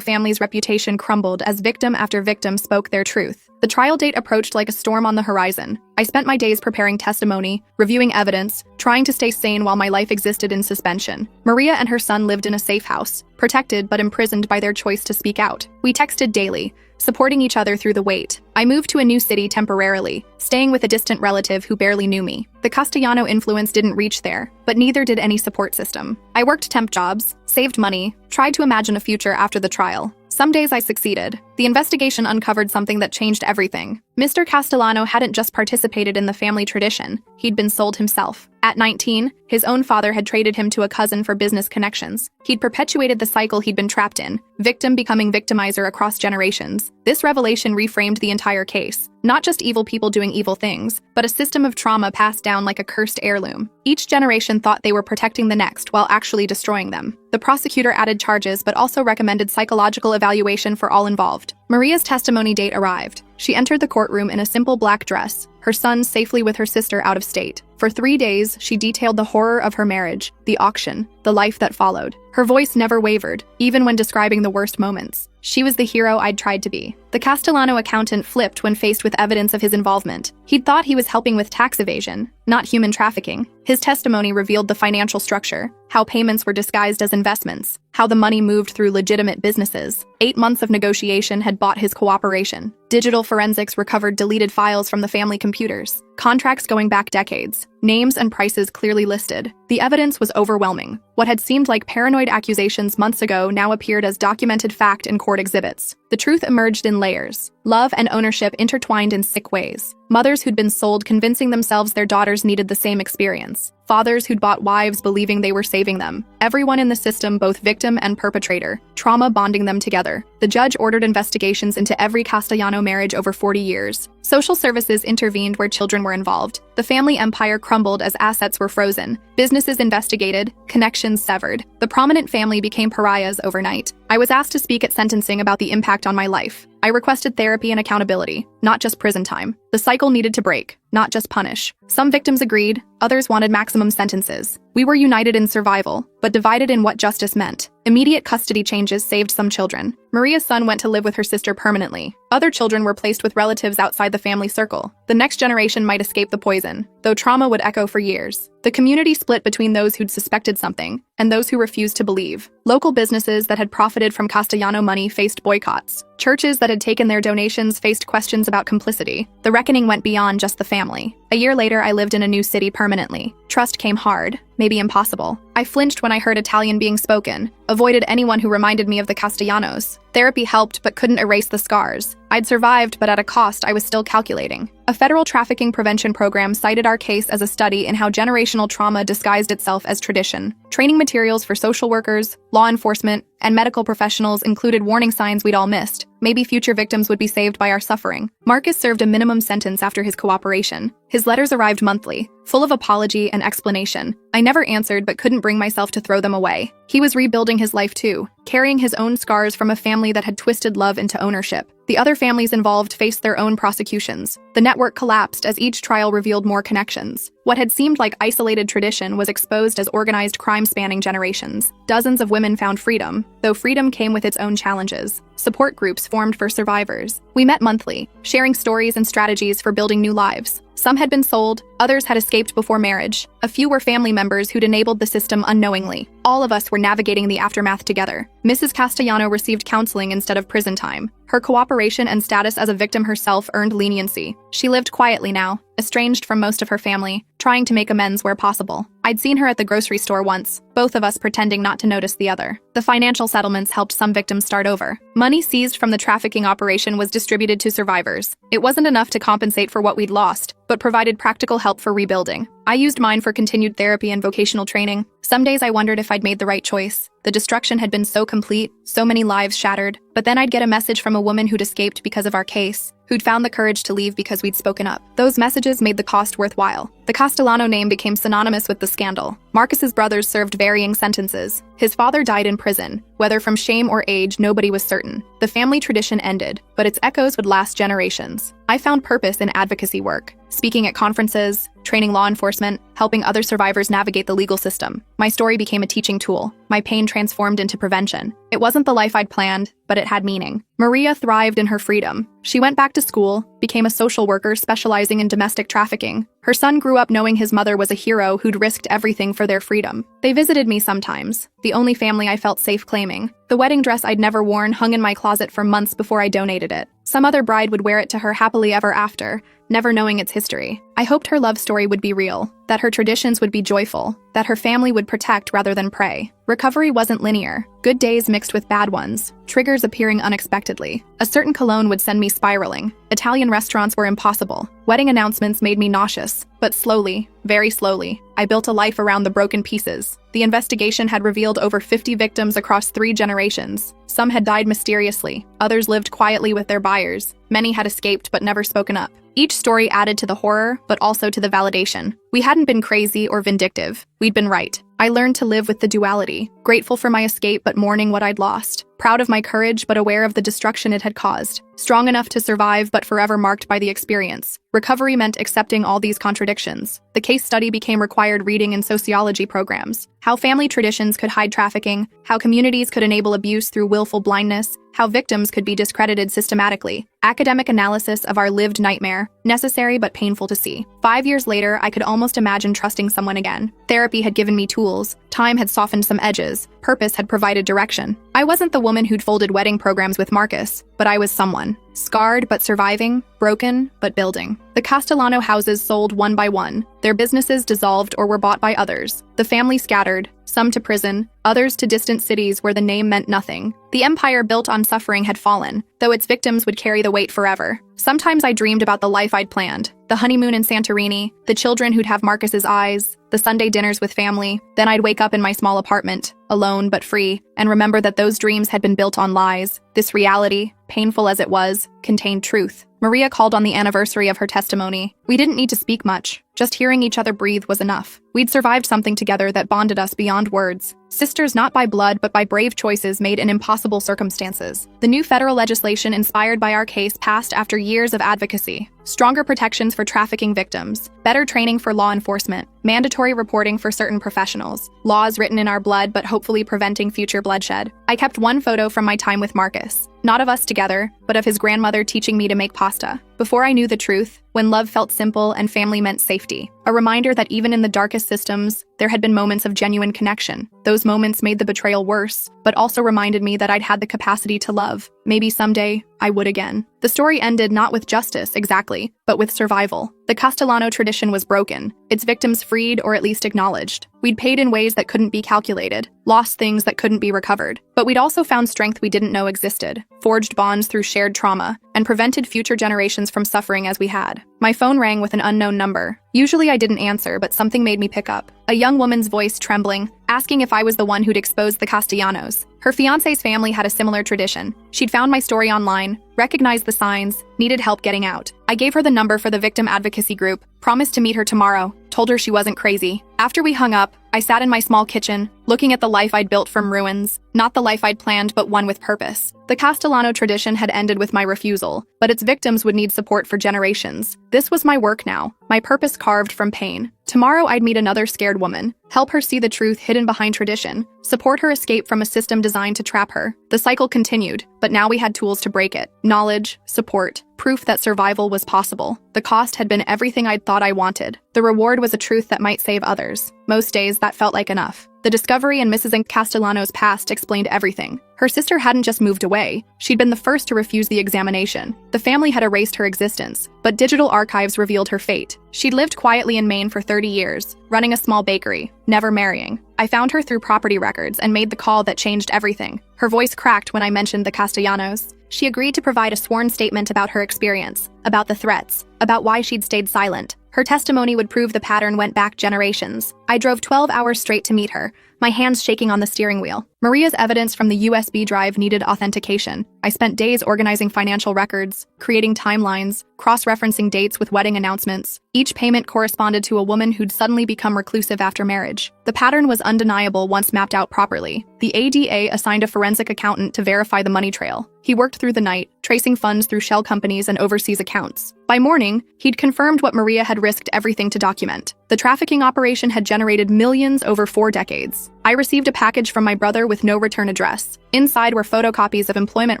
Speaker 1: family's reputation crumbled as victim after victim spoke their truth. The trial date approached like a storm on the horizon. I spent my days preparing testimony, reviewing evidence, trying to stay sane while my life existed in suspension. Maria and her son lived in a safe house, protected but imprisoned by their choice to speak out. We texted daily, supporting each other through the wait. I moved to a new city temporarily, staying with a distant relative who barely knew me. The Castellano influence didn't reach there, but neither did any support system. I worked temp jobs, saved money, tried to imagine a future after the trial. Some days I succeeded. The investigation uncovered something that changed everything. Mr. Castellano hadn't just participated in the family tradition, he'd been sold himself. At 19, his own father had traded him to a cousin for business connections. He'd perpetuated the cycle he'd been trapped in, victim becoming victimizer across generations. This revelation reframed the entire case. Not just evil people doing evil things, but a system of trauma passed down like a cursed heirloom. Each generation thought they were protecting the next while actually destroying them. The prosecutor added charges but also recommended psychological evaluation for all involved. Maria's testimony date arrived. She entered the courtroom in a simple black dress, her son safely with her sister out of state. For 3 days, she detailed the horror of her marriage, the auction, the life that followed. Her voice never wavered, even when describing the worst moments. She was the hero I'd tried to be. The Castellano accountant flipped when faced with evidence of his involvement. He'd thought he was helping with tax evasion, not human trafficking. His testimony revealed the financial structure, how payments were disguised as investments, how the money moved through legitimate businesses. 8 months of negotiation had bought his cooperation. Digital forensics recovered deleted files from the family computers, contracts going back decades, names and prices clearly listed. The evidence was overwhelming. What had seemed like paranoid accusations months ago now appeared as documented fact in court exhibits. The truth emerged in layers. Love and ownership intertwined in sick ways. Mothers who'd been sold convincing themselves their daughters needed the same experience. Fathers who'd bought wives believing they were saving them. Everyone in the system, both victim and perpetrator. Trauma bonding them together. The judge ordered investigations into every Castellano marriage over 40 years. Social services intervened where children were involved. The family empire crumbled as assets were frozen. Businesses investigated, connections severed. The prominent family became pariahs overnight. I was asked to speak at sentencing about the impact on my life. I requested therapy and accountability, not just prison time. The cycle needed to break, not just punish. Some victims agreed, others wanted maximum sentences. We were united in survival, but divided in what justice meant. Immediate custody changes saved some children. Maria's son went to live with her sister permanently. Other children were placed with relatives outside the family circle. The next generation might escape the poison, though trauma would echo for years. The community split between those who'd suspected something and those who refused to believe. Local businesses that had profited from Castellano money faced boycotts. Churches that had taken their donations faced questions about complicity. The reckoning went beyond just the family. A year later, I lived in a new city permanently. Trust came hard, maybe impossible. I flinched when I heard Italian being spoken, avoided anyone who reminded me of the Castellanos. Therapy helped but couldn't erase the scars. I'd survived, but at a cost I was still calculating. A federal trafficking prevention program cited our case as a study in how generational trauma disguised itself as tradition. Training materials for social workers, law enforcement, and medical professionals included warning signs we'd all missed. Maybe future victims would be saved by our suffering. Marcus served a minimum sentence after his cooperation. His letters arrived monthly, full of apology and explanation. I never answered but couldn't bring myself to throw them away. He was rebuilding his life too, carrying his own scars from a family that had twisted love into ownership. The other families involved faced their own prosecutions. The network collapsed as each trial revealed more connections. What had seemed like isolated tradition was exposed as organized crime spanning generations. Dozens of women found freedom, though freedom came with its own challenges. Support groups formed for survivors. We met monthly, sharing stories and strategies for building new lives. Some had been sold, others had escaped before marriage. A few were family members who'd enabled the system unknowingly. All of us were navigating the aftermath together. Mrs. Castellano received counseling instead of prison time. Her cooperation and status as a victim herself earned leniency. She lived quietly now, estranged from most of her family, trying to make amends where possible. I'd seen her at the grocery store once, both of us pretending not to notice the other. The financial settlements helped some victims start over. Money seized from the trafficking operation was distributed to survivors. It wasn't enough to compensate for what we'd lost, but provided practical help for rebuilding. I used mine for continued therapy and vocational training. Some days I wondered if I'd made the right choice. The destruction had been so complete, so many lives shattered. But then I'd get a message from a woman who'd escaped because of our case, who'd found the courage to leave because we'd spoken up. Those messages made the cost worthwhile. The Castellano name became synonymous with the scandal. Marcus's brothers served varying sentences. His father died in prison. Whether from shame or age, nobody was certain. The family tradition ended, but its echoes would last generations. I found purpose in advocacy work, speaking at conferences, training law enforcement, helping other survivors navigate the legal system. My story became a teaching tool. My pain transformed into prevention. It wasn't the life I'd planned, but it had meaning. Maria thrived in her freedom. She went back to school, became a social worker specializing in domestic trafficking. Her son grew up knowing his mother was a hero who'd risked everything for their freedom. They visited me sometimes, the only family I felt safe claiming. The wedding dress I'd never worn hung in my closet for months before I donated it. Some other bride would wear it to her happily ever after, never knowing its history. I hoped her love story would be real, that her traditions would be joyful, that her family would protect rather than prey. Recovery wasn't linear. Good days mixed with bad ones, triggers appearing unexpectedly. A certain cologne would send me spiraling. Italian restaurants were impossible. Wedding announcements made me nauseous. But slowly, very slowly, I built a life around the broken pieces. The investigation had revealed over 50 victims across 3 generations. Some had died mysteriously. Others lived quietly with their buyers. Many had escaped but never spoken up. Each story added to the horror, but also to the validation. We hadn't been crazy or vindictive. We'd been right. I learned to live with the duality, grateful for my escape but mourning what I'd lost, proud of my courage but aware of the destruction it had caused, strong enough to survive but forever marked by the experience. Recovery meant accepting all these contradictions. The case study became required reading in sociology programs. How family traditions could hide trafficking, how communities could enable abuse through willful blindness, how victims could be discredited systematically. Academic analysis of our lived nightmare, necessary but painful to see. 5 years later, I could almost imagine trusting someone again. Therapy had given me tools, time had softened some edges, purpose had provided direction. I wasn't the woman who'd folded wedding programs with Marcus, but I was someone. Scarred but surviving, broken but building. The Castellano houses sold one by one. Their businesses dissolved or were bought by others. The family scattered, some to prison, others to distant cities where the name meant nothing. The empire built on suffering had fallen, though its victims would carry the weight forever. Sometimes I dreamed about the life I'd planned. The honeymoon in Santorini, the children who'd have Marcus's eyes, the Sunday dinners with family. Then I'd wake up in my small apartment, alone but free, and remember that those dreams had been built on lies. This reality, painful as it was, contained truth. Maria called on the anniversary of her testimony. We didn't need to speak much. Just hearing each other breathe was enough. We'd survived something together that bonded us beyond words. Sisters not by blood but by brave choices made in impossible circumstances. The new federal legislation inspired by our case passed after years of advocacy. Stronger protections for trafficking victims, better training for law enforcement, mandatory reporting for certain professionals, laws written in our blood but hopefully preventing future bloodshed. I kept one photo from my time with Marcus. Not of us together, but of his grandmother teaching me to make pasta. Before I knew the truth, when love felt simple and family meant safety. A reminder that even in the darkest systems, there had been moments of genuine connection. Those moments made the betrayal worse, but also reminded me that I'd had the capacity to love. Maybe someday, I would again. The story ended not with justice, exactly, but with survival. The Castellano tradition was broken, its victims freed or at least acknowledged. We'd paid in ways that couldn't be calculated, lost things that couldn't be recovered. But we'd also found strength we didn't know existed, forged bonds through shared trauma, and prevented future generations from suffering as we had. My phone rang with an unknown number. Usually I didn't answer, but something made me pick up. A young woman's voice trembling, asking if I was the one who'd exposed the Castellanos. Her fiancé's family had a similar tradition. She'd found my story online, recognized the signs, needed help getting out. I gave her the number for the victim advocacy group, promised to meet her tomorrow, told her she wasn't crazy. After we hung up, I sat in my small kitchen, looking at the life I'd built from ruins. Not the life I'd planned, but one with purpose. The Castellano tradition had ended with my refusal, but its victims would need support for generations. This was my work now, my purpose carved from pain. Tomorrow I'd meet another scared woman, help her see the truth hidden behind tradition, support her escape from a system designed to trap her. The cycle continued, but now we had tools to break it. Knowledge, support, proof that survival was possible. The cost had been everything I'd thought I wanted. The reward was a truth that might save others. Most days, that felt like enough. The discovery in Mrs. Castellano's past explained everything. Her sister hadn't just moved away, she'd been the first to refuse the examination. The family had erased her existence, but digital archives revealed her fate. She'd lived quietly in Maine for 30 years, running a small bakery, never marrying. I found her through property records and made the call that changed everything. Her voice cracked when I mentioned the Castellanos. She agreed to provide a sworn statement about her experience, about the threats, about why she'd stayed silent. Her testimony would prove the pattern went back generations. I drove 12 hours straight to meet her, my hands shaking on the steering wheel. Maria's evidence from the USB drive needed authentication. I spent days organizing financial records, creating timelines, cross-referencing dates with wedding announcements. Each payment corresponded to a woman who'd suddenly become reclusive after marriage. The pattern was undeniable once mapped out properly. The ADA assigned a forensic accountant to verify the money trail. He worked through the night, tracing funds through shell companies and overseas accounts. By morning, he'd confirmed what Maria had risked everything to document. The trafficking operation had generated millions over 4 decades. I received a package from my brother with no return address. Inside were photocopies of employment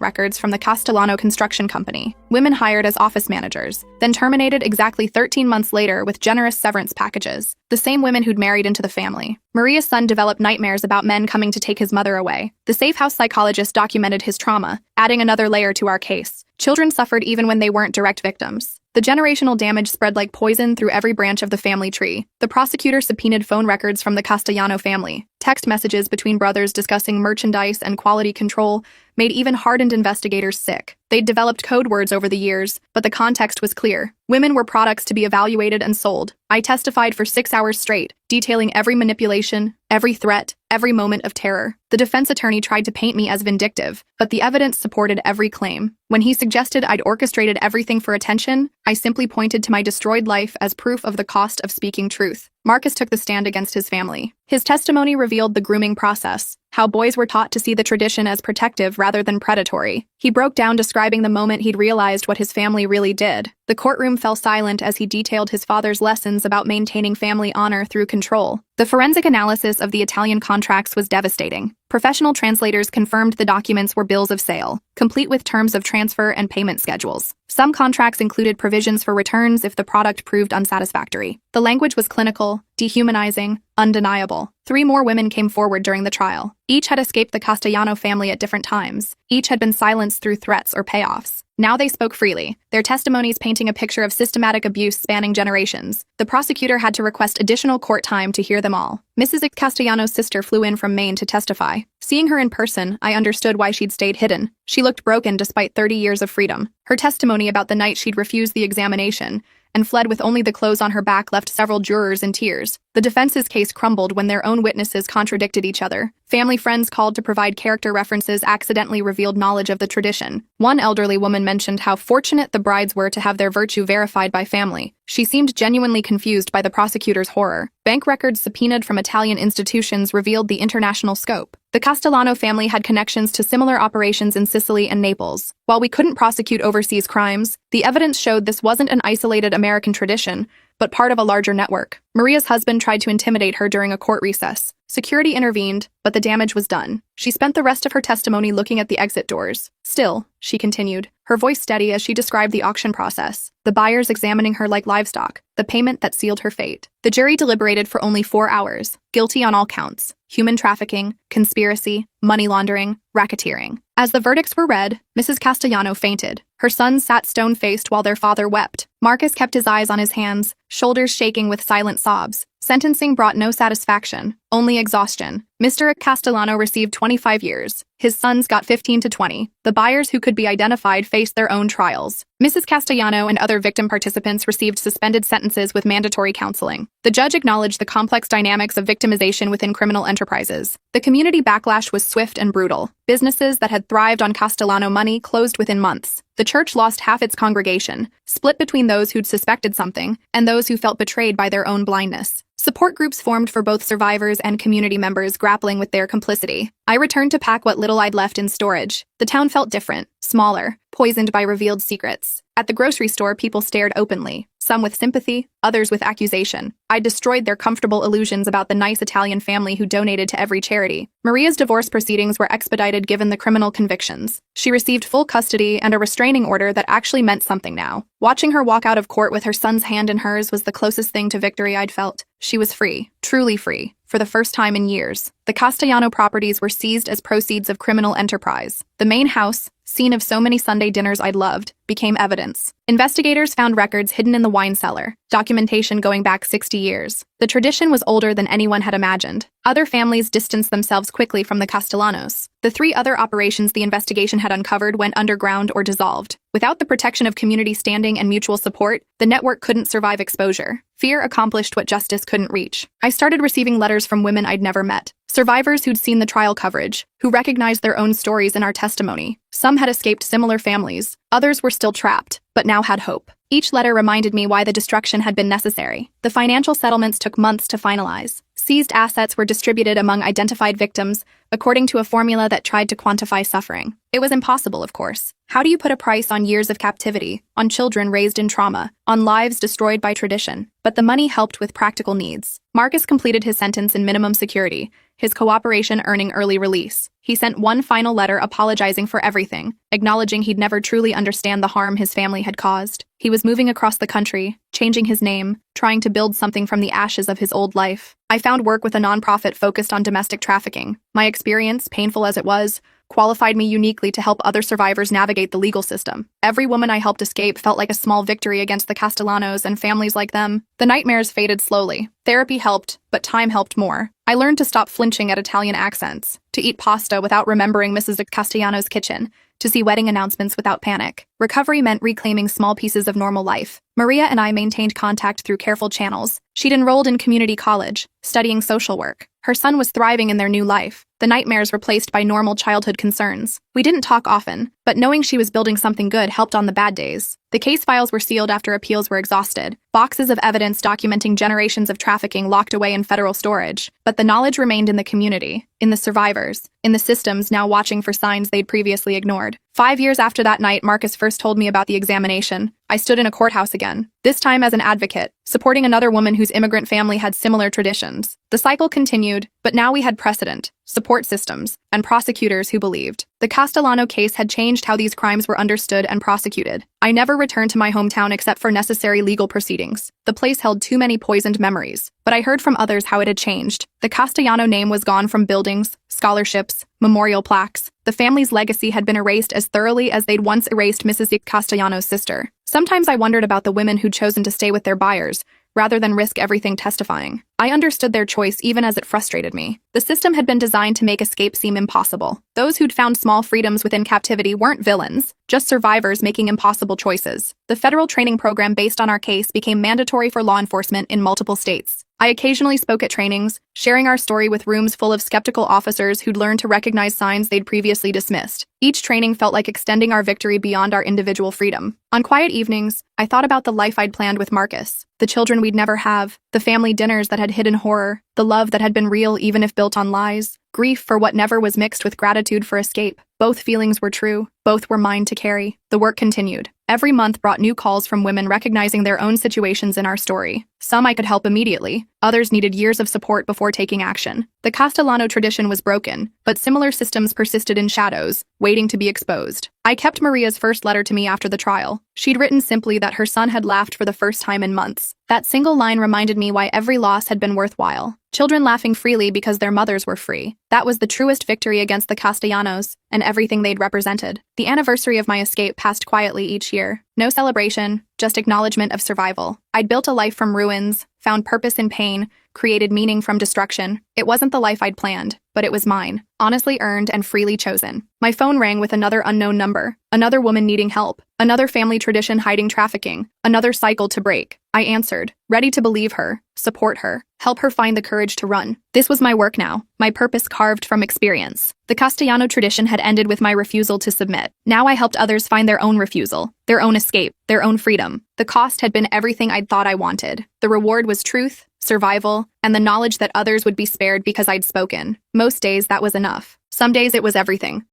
Speaker 1: records from the Castellano Construction Company, women hired as office managers, then terminated exactly 13 months later with generous severance packages, the same women who'd married into the family. Maria's son developed nightmares about men coming to take his mother away. The safe house psychologist documented his trauma, adding another layer to our case. Children suffered even when they weren't direct victims. The generational damage spread like poison through every branch of the family tree. The prosecutor subpoenaed phone records from the Castellano family. Text messages between brothers discussing merchandise and quality control made even hardened investigators sick. They'd developed code words over the years, but the context was clear. Women were products to be evaluated and sold. I testified for 6 hours straight, detailing every manipulation, every threat, every moment of terror. The defense attorney tried to paint me as vindictive, but the evidence supported every claim. When he suggested I'd orchestrated everything for attention, I simply pointed to my destroyed life as proof of the cost of speaking truth. Marcus took the stand against his family. His testimony revealed the grooming process, how boys were taught to see the tradition as protective rather than predatory. He broke down describing the moment he'd realized what his family really did. The courtroom fell silent as he detailed his father's lessons about maintaining family honor through control. The forensic analysis of the Italian contracts was devastating. Professional translators confirmed the documents were bills of sale, complete with terms of transfer and payment schedules. Some contracts included provisions for returns if the product proved unsatisfactory. The language was clinical, dehumanizing, undeniable. 3 more women came forward during the trial. Each had escaped the Castellano family at different times. Each had been silenced through threats or payoffs. Now they spoke freely, their testimonies painting a picture of systematic abuse spanning generations. The prosecutor had to request additional court time to hear them all. Mrs. Castellano's sister flew in from Maine to testify. Seeing her in person, I understood why she'd stayed hidden. She looked broken despite 30 years of freedom. Her testimony about the night she'd refused the examination and fled with only the clothes on her back left several jurors in tears. The defense's case crumbled when their own witnesses contradicted each other. Family friends called to provide character references accidentally revealed knowledge of the tradition. One elderly woman mentioned how fortunate the brides were to have their virtue verified by family. She seemed genuinely confused by the prosecutor's horror. Bank records subpoenaed from Italian institutions revealed the international scope. The Castellano family had connections to similar operations in Sicily and Naples. While we couldn't prosecute overseas crimes, the evidence showed this wasn't an isolated American tradition, but part of a larger network. Maria's husband tried to intimidate her during a court recess. Security intervened, but the damage was done. She spent the rest of her testimony looking at the exit doors. Still, she continued, her voice steady as she described the auction process, the buyers examining her like livestock, the payment that sealed her fate. The jury deliberated for only 4 hours, guilty on all counts: human trafficking, conspiracy, money laundering, racketeering. As the verdicts were read, Mrs. Castellano fainted. Her sons sat stone-faced while their father wept. Marcus kept his eyes on his hands, shoulders shaking with silent sobs. Sentencing brought no satisfaction, only exhaustion. Mr. Castellano received 25 years. His sons got 15 to 20. The buyers who could be identified faced their own trials. Mrs. Castellano and other victim participants received suspended sentences with mandatory counseling. The judge acknowledged the complex dynamics of victimization within criminal enterprises. The community backlash was swift and brutal. Businesses that had thrived on Castellano money closed within months. The church lost half its congregation, split between those who'd suspected something and those who felt betrayed by their own blindness. Support groups formed for both survivors and community members grappling with their complicity. I returned to pack what little I'd left in storage. The town felt different, smaller, poisoned by revealed secrets. At the grocery store, people stared openly, some with sympathy, others with accusation. I destroyed their comfortable illusions about the nice Italian family who donated to every charity. Maria's divorce proceedings were expedited given the criminal convictions. She received full custody and a restraining order that actually meant something now. Watching her walk out of court with her son's hand in hers was the closest thing to victory I'd felt. She was free, truly free, for the first time in years. The Castellano properties were seized as proceeds of criminal enterprise. The main house, scene of so many Sunday dinners I'd loved, became evidence. Investigators found records hidden in the wine cellar, documentation going back 60 years. The tradition was older than anyone had imagined. Other families distanced themselves quickly from the Castellanos. The 3 other operations the investigation had uncovered went underground or dissolved. Without the protection of community standing and mutual support, the network couldn't survive exposure. Fear accomplished what justice couldn't reach. I started receiving letters from women I'd never met. Survivors who'd seen the trial coverage, who recognized their own stories in our testimony. Some had escaped similar families. Others were still trapped, but now had hope. Each letter reminded me why the destruction had been necessary. The financial settlements took months to finalize. Seized assets were distributed among identified victims, according to a formula that tried to quantify suffering. It was impossible, of course. How do you put a price on years of captivity, on children raised in trauma, on lives destroyed by tradition? But the money helped with practical needs. Marcus completed his sentence in minimum security, his cooperation earning early release. He sent one final letter apologizing for everything, acknowledging he'd never truly understand the harm his family had caused. He was moving across the country, changing his name, trying to build something from the ashes of his old life. I found work with a nonprofit focused on domestic trafficking. My experience, painful as it was, qualified me uniquely to help other survivors navigate the legal system. Every woman I helped escape felt like a small victory against the Castellanos and families like them. The nightmares faded slowly. Therapy helped, but time helped more. I learned to stop flinching at Italian accents, to eat pasta without remembering Mrs. Castellano's kitchen, to see wedding announcements without panic. Recovery meant reclaiming small pieces of normal life. Maria and I maintained contact through careful channels. She'd enrolled in community college, studying social work. Her son was thriving in their new life, the nightmares replaced by normal childhood concerns. We didn't talk often, but knowing she was building something good helped on the bad days. The case files were sealed after appeals were exhausted, boxes of evidence documenting generations of trafficking locked away in federal storage. But the knowledge remained in the community, in the survivors, in the systems now watching for signs they'd previously ignored. 5 years after that night Marcus first told me about the examination, I stood in a courthouse again, this time as an advocate, supporting another woman whose immigrant family had similar traditions. The cycle continued, but now we had precedent, support systems, and prosecutors who believed. The Castellano case had changed how these crimes were understood and prosecuted. I never returned to my hometown except for necessary legal proceedings. The place held too many poisoned memories, but I heard from others how it had changed. The Castellano name was gone from buildings, scholarships, memorial plaques. The family's legacy had been erased as thoroughly as they'd once erased Mrs. Castellano's sister. Sometimes I wondered about the women who'd chosen to stay with their buyers, rather than risk everything testifying. I understood their choice even as it frustrated me. The system had been designed to make escape seem impossible. Those who'd found small freedoms within captivity weren't villains, just survivors making impossible choices. The federal training program based on our case became mandatory for law enforcement in multiple states. I occasionally spoke at trainings, sharing our story with rooms full of skeptical officers who'd learned to recognize signs they'd previously dismissed. Each training felt like extending our victory beyond our individual freedom. On quiet evenings, I thought about the life I'd planned with Marcus, the children we'd never have, the family dinners that had hidden horror, the love that had been real even if built on lies, grief for what never was mixed with gratitude for escape. Both feelings were true, both were mine to carry. The work continued. Every month brought new calls from women recognizing their own situations in our story. Some I could help immediately, others needed years of support before taking action. The Castellano tradition was broken, but similar systems persisted in shadows, waiting to be exposed. I kept Maria's first letter to me after the trial. She'd written simply that her son had laughed for the first time in months. That single line reminded me why every loss had been worthwhile. Children laughing freely because their mothers were free. That was the truest victory against the Castellanos and everything they'd represented. The anniversary of my escape passed quietly each year. No celebration, just acknowledgement of survival. I'd built a life from ruins, found purpose in pain, created meaning from destruction. It wasn't the life I'd planned, but it was mine, honestly earned and freely chosen. My phone rang with another unknown number, another woman needing help, another family tradition hiding trafficking, another cycle to break. I answered, ready to believe her, support her, help her find the courage to run. This was my work now, my purpose carved from experience. The Castellano tradition had ended with my refusal to submit. Now I helped others find their own refusal, their own escape, their own freedom. The cost had been everything I'd thought I wanted. The reward was truth, survival, and the knowledge that others would be spared because I'd spoken. Most days that was enough. Some days it was everything.